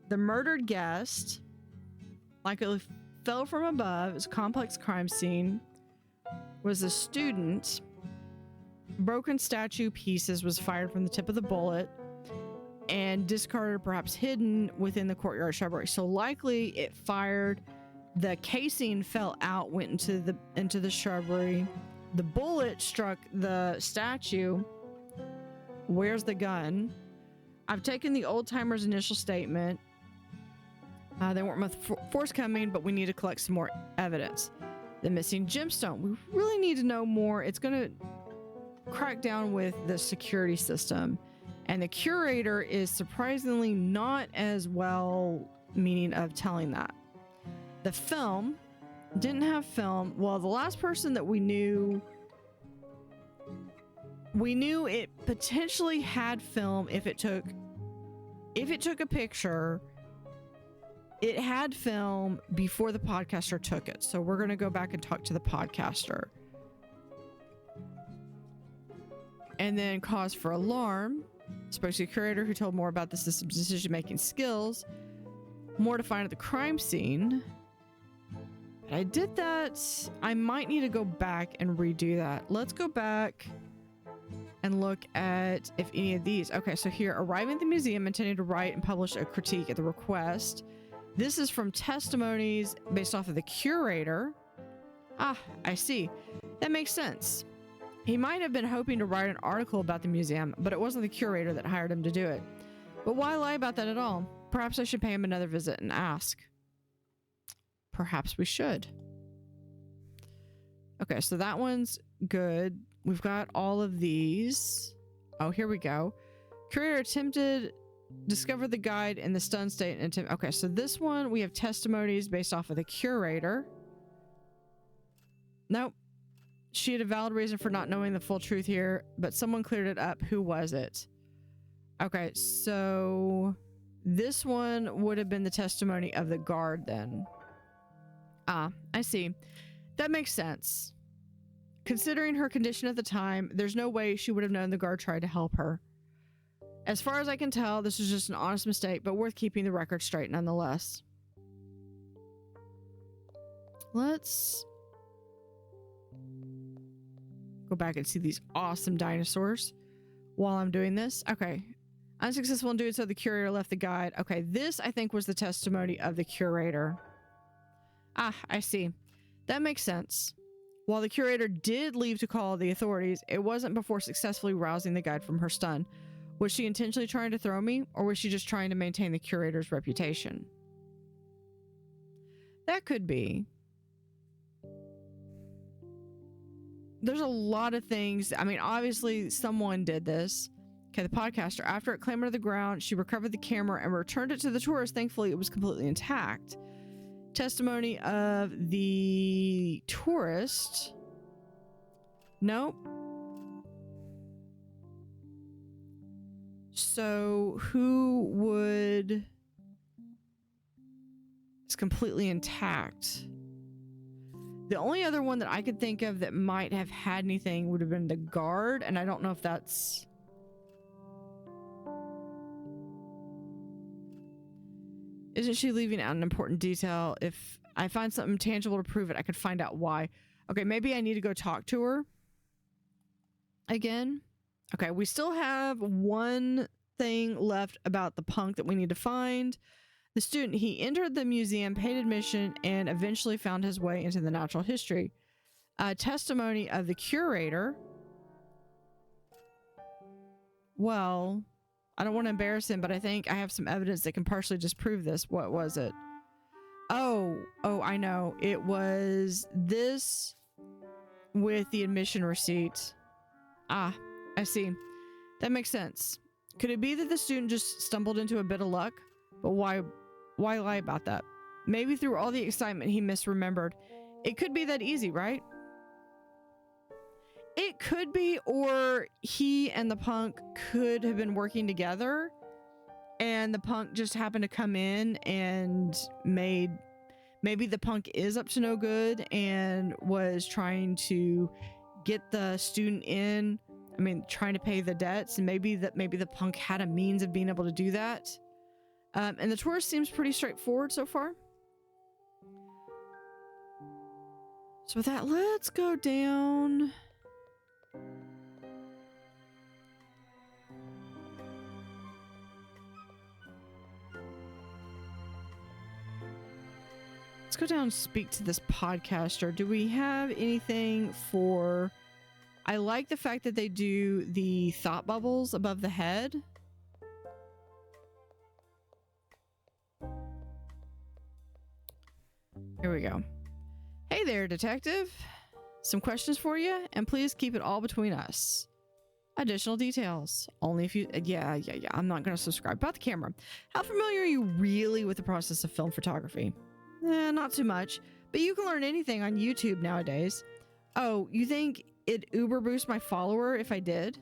the murdered guest, like it fell from above. It's a complex crime scene. Was a student. Broken statue pieces was fired from the tip of the bullet and discarded, perhaps hidden within the courtyard shrubbery. So likely it fired. The casing fell out, went into the shrubbery. The bullet struck the statue. Where's the gun? I've taken the old timer's initial statement. They weren't much forthcoming, but we need to collect some more evidence. The missing gemstone. We really need to know more. It's going to crack down with the security system. And the curator is surprisingly not as well meaning of telling that. The film didn't have film. Well, the last person that we knew it potentially had film if it took a picture. It had film before the podcaster took it. So we're going to go back and talk to the podcaster. And then cause for alarm. Spoke to the curator who told more about the system's decision-making skills. More to find at the crime scene. But I did that. I might need to go back and redo that. Let's go back and look at if any of these. Okay, so here, arriving at the museum, intending to write and publish a critique at the request. This is from testimonies based off of the curator. Ah, I see. That makes sense. He might have been hoping to write an article about the museum, but it wasn't the curator that hired him to do it. But why lie about that at all? Perhaps I should pay him another visit and ask. Perhaps we should. Okay, so that one's good. We've got all of these. Oh, here we go. Curator attempted discover the guide in the stunned state and okay, so this one we have testimonies based off of the curator. Nope. She had a valid reason for not knowing the full truth here, but someone cleared it up. Who was it? Okay, so this one would have been the testimony of the guard then. Ah, I see. That makes sense. Considering her condition at the time, there's no way she would have known the guard tried to help her. As far as I can tell, this was just an honest mistake, but worth keeping the record straight nonetheless. Let's go back and see these awesome dinosaurs while I'm doing this. Okay. Unsuccessful in doing so, the curator left the guide. Okay, this I think was the testimony of the curator. Ah, I see. That makes sense. While the curator did leave to call the authorities, it wasn't before successfully rousing the guide from her stun. Was she intentionally trying to throw me, or was she just trying to maintain the curator's reputation? That could be. There's a lot of things. I mean, obviously someone did this. Okay, the podcaster. After it clambered to the ground, she recovered the camera and returned it to the tourist. Thankfully, it was completely intact. Testimony of the tourist. Nope. So who would... It's completely intact. The only other one that I could think of that might have had anything would have been the guard, and I don't know if that's... Isn't she leaving out an important detail? If I find something tangible to prove it, I could find out why. Okay, maybe I need to go talk to her again. Okay, we still have one thing left about the punk that we need to find. The student, he entered the museum, paid admission, and eventually found his way into the natural history. Testimony of the curator. Well, I don't want to embarrass him, but I think I have some evidence that can partially disprove this. What was it? Oh, I know. It was this with the admission receipt. Ah, I see. That makes sense. Could it be that the student just stumbled into a bit of luck? But why lie about that? Maybe through all the excitement he misremembered. It could be that easy, right? It could be, or he and the punk could have been working together. and the punk just happened to come in and maybe the punk is up to no good and was trying to get the student in. I mean, trying to pay the debts, and maybe the punk had a means of being able to do that. And the tourist seems pretty straightforward so far. So with that, let's go down. Let's go down and speak to this podcaster. Do we have anything for... I like the fact that they do the thought bubbles above the head. Here we go. Hey there, detective. Some questions for you, and please keep it all between us. Additional details. Only if you... Yeah. I'm not going to subscribe. About the camera. How familiar are you really with the process of film photography? Not too much, but you can learn anything on YouTube nowadays. Oh, you think it'd uber boost my follower if I did?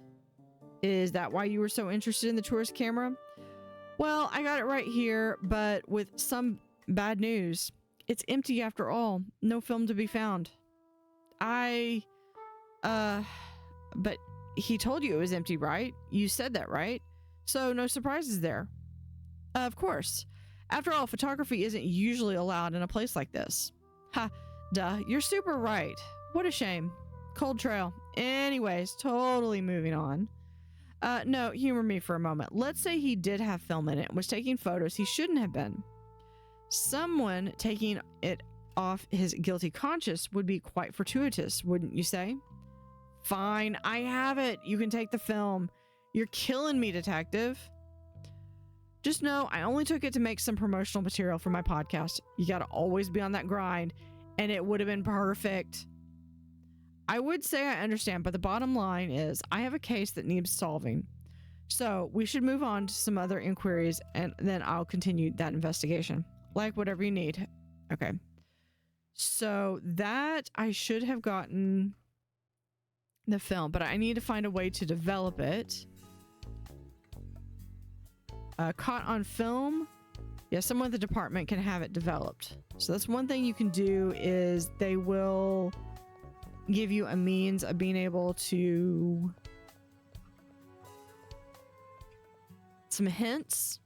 Is that why you were so interested in the tourist camera? Well, I got it right here, but with some bad news. It's empty after all. No film to be found. But he told you it was empty, right? You said that, right? So no surprises there. Of course. After all, photography isn't usually allowed in a place like this. Ha, duh, you're super right. What a shame. Cold trail. Anyways, totally moving on. No, humor me for a moment. Let's say he did have film in it and was taking photos he shouldn't have been. Someone taking it off his guilty conscience would be quite fortuitous, wouldn't you say? Fine, I have it. You can take the film. You're killing me, detective. Just know I only took it to make some promotional material for my podcast. You gotta always be on that grind, and it would have been perfect. I would say I understand, but the bottom line is I have a case that needs solving. So we should move on to some other inquiries, and then I'll continue that investigation. Like whatever you need. Okay. So that I should have gotten the film, but I need to find a way to develop it. Caught on film. Yeah, someone at the department can have it developed. So that's one thing you can do, is they will give you a means of being able to... some hints,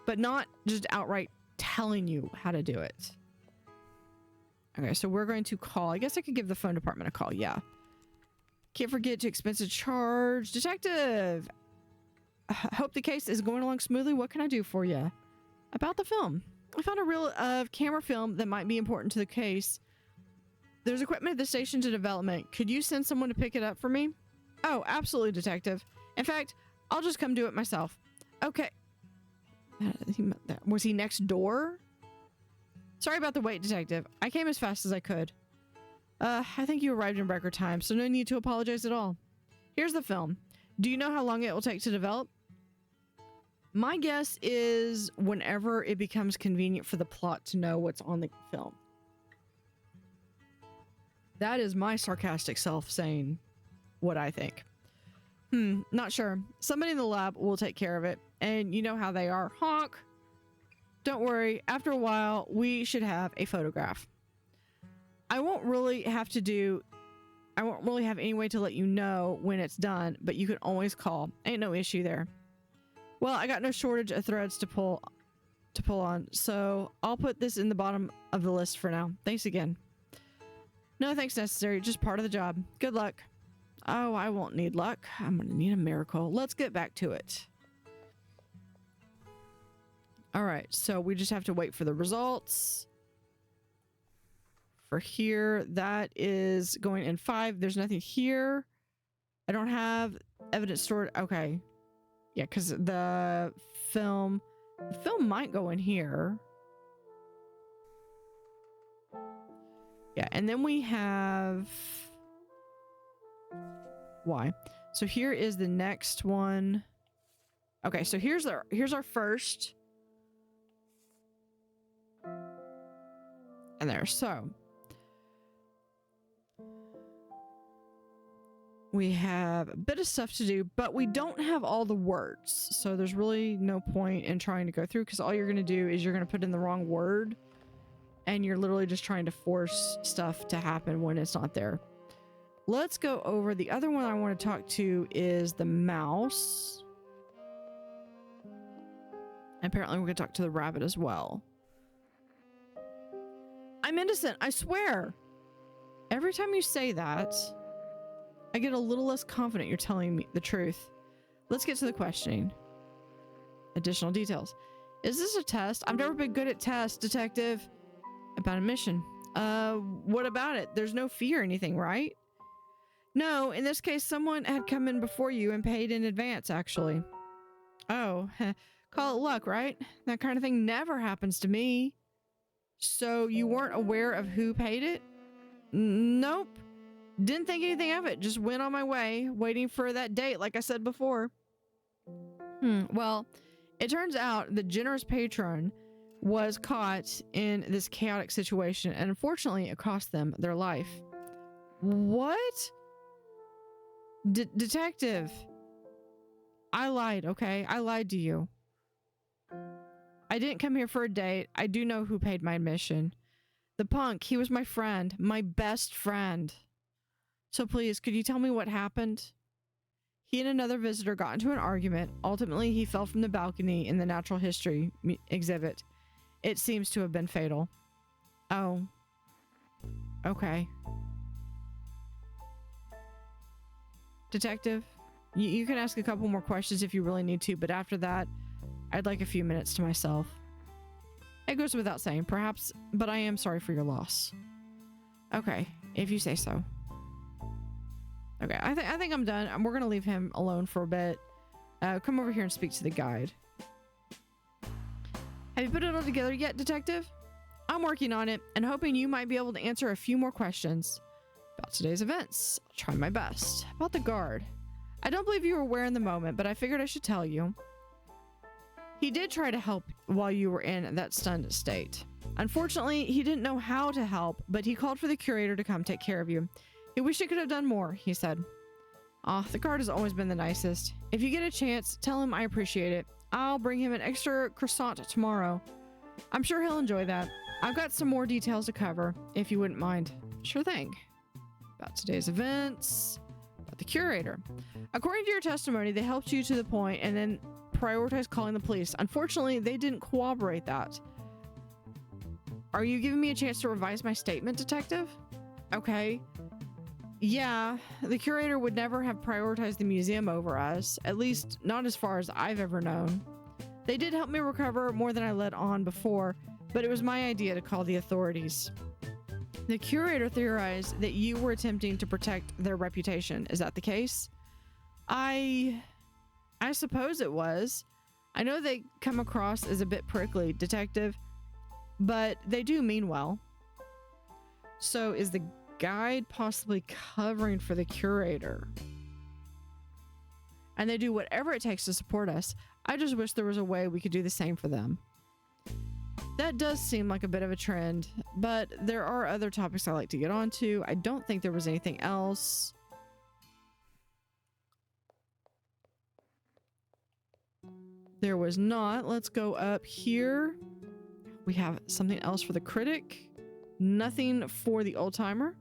but not just outright telling you how to do it. Okay, so we're going to call... I guess I could give the phone department a call, yeah. Can't forget to expensive charge. Detective! Hope the case is going along smoothly. What can I do for you? About the film. I found a reel of camera film that might be important to the case. There's equipment at the station to development. Could you send someone to pick it up for me? Oh, absolutely, detective. In fact, I'll just come do it myself. Okay. Was he next door? Sorry about the wait, detective. I came as fast as I could. I think you arrived in record time, so no need to apologize at all. Here's the film. Do you know how long it will take to develop? My guess is whenever it becomes convenient for the plot to know what's on the film. That is my sarcastic self saying what I think. Not sure. Somebody in the lab will take care of it. And you know how they are. Honk. Don't worry. After a while, we should have a photograph. I won't really have any way to let you know when it's done, but you can always call. Ain't no issue there. Well, I got no shortage of threads to pull on, so I'll put this in the bottom of the list for now. Thanks again. No thanks necessary, just part of the job. Good luck. Oh, I won't need luck. I'm gonna need a miracle. Let's get back to it. All right, so we just have to wait for the results. For here, that is going in 5. There's nothing here. I don't have evidence stored. Okay. Yeah, because the film might go in here. Yeah, and then we have... Why? So here is the next one. Okay, so here's our first. And there, so... We have a bit of stuff to do, but we don't have all the words. So there's really no point in trying to go through because all you're going to do is you're going to put in the wrong word and you're literally just trying to force stuff to happen when it's not there. Let's go over the other one I want to talk to is the mouse. Apparently we're going to talk to the rabbit as well. I'm innocent, I swear. Every time you say that, I get a little less confident you're telling me the truth. Let's get to the questioning. Additional details. Is this a test? I've never been good at tests, detective. About a mission. What about it? There's no fee or anything, right? No, in this case, someone had come in before you and paid in advance, actually. Oh, call it luck, right? That kind of thing never happens to me. So you weren't aware of who paid it? Nope. Didn't think anything of it. Just went on my way, waiting for that date, like I said before. Well, it turns out the generous patron was caught in this chaotic situation, and unfortunately, it cost them their life. What? Detective. I lied, okay? I lied to you. I didn't come here for a date. I do know who paid my admission. The punk, he was my friend, my best friend. So please, could you tell me what happened? He and another visitor got into an argument. Ultimately, he fell from the balcony in the natural history exhibit. It seems to have been fatal. Oh. Okay. Detective, you can ask a couple more questions if you really need to, but after that, I'd like a few minutes to myself. It goes without saying, perhaps, but I am sorry for your loss. Okay, if you say so. Okay, I think I'm done. We're gonna leave him alone for a bit. Come over here and speak to the guide. Have you put it all together yet, detective? I'm working on it and hoping you might be able to answer a few more questions about today's events. I'll try my best. About the guard. I don't believe you were aware in the moment, but I figured I should tell you. He did try to help while you were in that stunned state. Unfortunately, he didn't know how to help, but he called for the curator to come take care of you. He wished he could have done more, he said. The guard has always been the nicest. If you get a chance, tell him I appreciate it. I'll bring him an extra croissant tomorrow. I'm sure he'll enjoy that. I've got some more details to cover, if you wouldn't mind. Sure thing. About today's events. About the curator. According to your testimony, they helped you to the point and then prioritized calling the police. Unfortunately, they didn't corroborate that. Are you giving me a chance to revise my statement, detective? Okay. Yeah, the curator would never have prioritized the museum over us, at least not as far as I've ever known. They did help me recover more than I let on before, but it was my idea to call the authorities. The curator theorized that you were attempting to protect their reputation. Is that the case? I suppose it was. I know they come across as a bit prickly, detective, but they do mean well. So is the guide possibly covering for the curator? And they do whatever it takes to support us. I just wish there was a way we could do the same for them. That does seem like a bit of a trend, but there are other topics I like to get onto. I don't think there was anything else. There was not. Let's go up here. We have something else for the critic. Nothing for the old timer.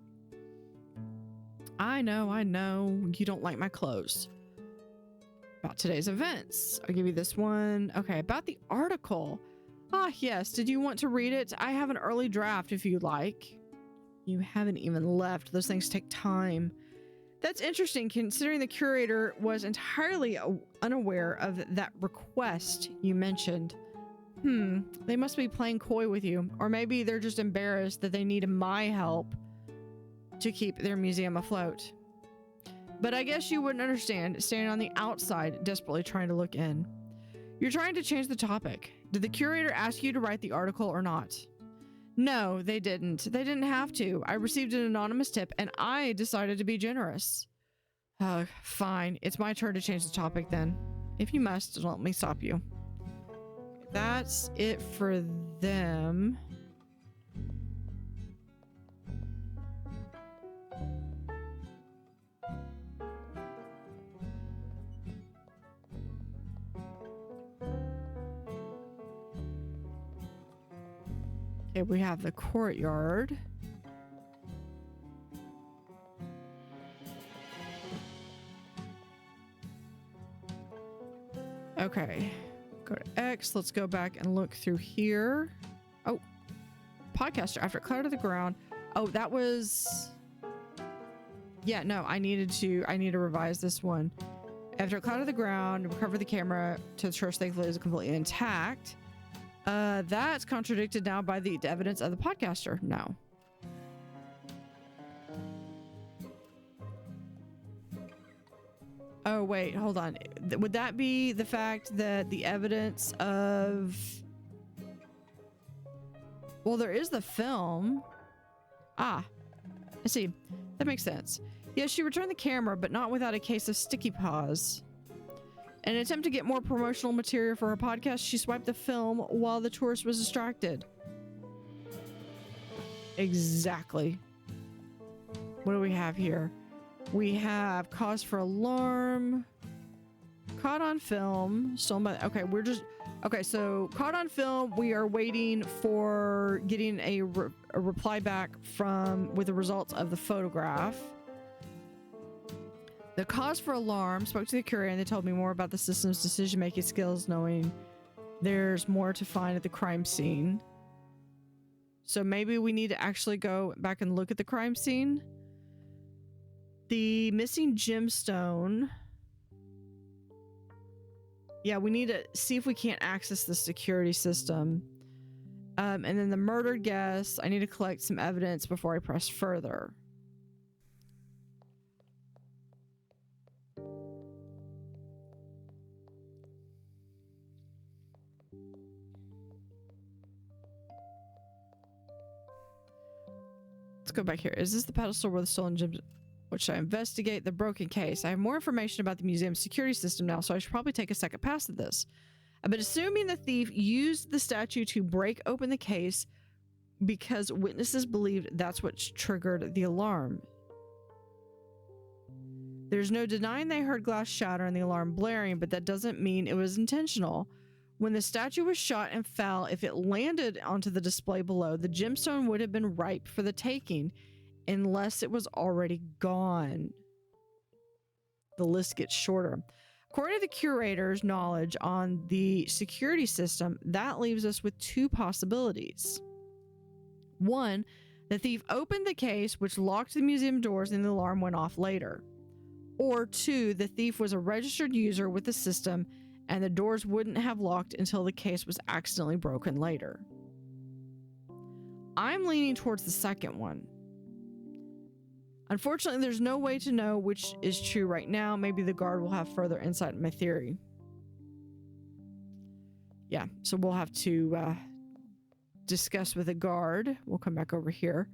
I know. You don't like my clothes. About today's events. I'll give you this one. Okay, about the article. Yes. Did you want to read it? I have an early draft if you'd like. You haven't even left. Those things take time. That's interesting considering the curator was entirely unaware of that request you mentioned. They must be playing coy with you, or maybe they're just embarrassed that they need my help to keep their museum afloat. But I guess you wouldn't understand standing on the outside desperately trying to look in. You're trying to change the topic. Did the curator ask you to write the article or not? No, they didn't. They didn't have to. I received an anonymous tip and I decided to be generous. Fine. It's my turn to change the topic then. If you must, don't let me stop you. That's it for them. Okay, we have the courtyard. Okay, go to X. Let's go back and look through here. Oh, podcaster after cloud to the ground. Oh, that was... Yeah, no, I need to revise this one. After a cloud to the ground, recover the camera to ensure thankfully is completely intact. That's contradicted now by the evidence of the podcaster. No. Oh, wait, hold on. Would that be the fact that the evidence of... Well, there is the film. Ah, I see. That makes sense. Yes, she returned the camera, but not without a case of sticky paws. In an attempt to get more promotional material for her podcast, she swiped the film while the tourist was distracted. Exactly. What do we have here? We have cause for alarm, caught on film, stolen by... Okay, we're just... Okay, so caught on film, we are waiting for getting a reply back with the results of the photograph. The cause for alarm, spoke to the courier and they told me more about the system's decision-making skills, knowing there's more to find at the crime scene. So maybe we need to actually go back and look at the crime scene. The missing gemstone. Yeah, we need to see if we can't access the security system. And then the murdered guest. I need to collect some evidence before I press further. Let's go back here. Is this the pedestal where the stolen gems... Which I investigate the broken case. I have more information about the museum's security system now, so I should probably take a second pass at this. I've been assuming the thief used the statue to break open the case because witnesses believed that's what triggered the alarm. There's no denying they heard glass shatter and the alarm blaring, but that doesn't mean it was intentional. When the statue was shot and fell, if it landed onto the display below, the gemstone would have been ripe for the taking, unless it was already gone. The list gets shorter. According to the curator's knowledge on the security system, that leaves us with two possibilities. One, the thief opened the case, which locked the museum doors and the alarm went off later. Or two, the thief was a registered user with the system and the doors wouldn't have locked until the case was accidentally broken later. I'm leaning towards the second one. Unfortunately, there's no way to know which is true right now. Maybe the guard will have further insight in my theory. Yeah, so we'll have to discuss with the guard. We'll come back over here.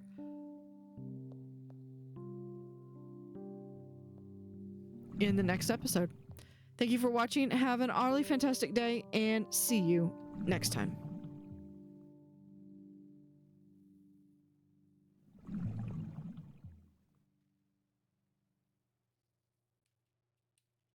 In the next episode. Thank you for watching. Have an utterly fantastic day and see you next time.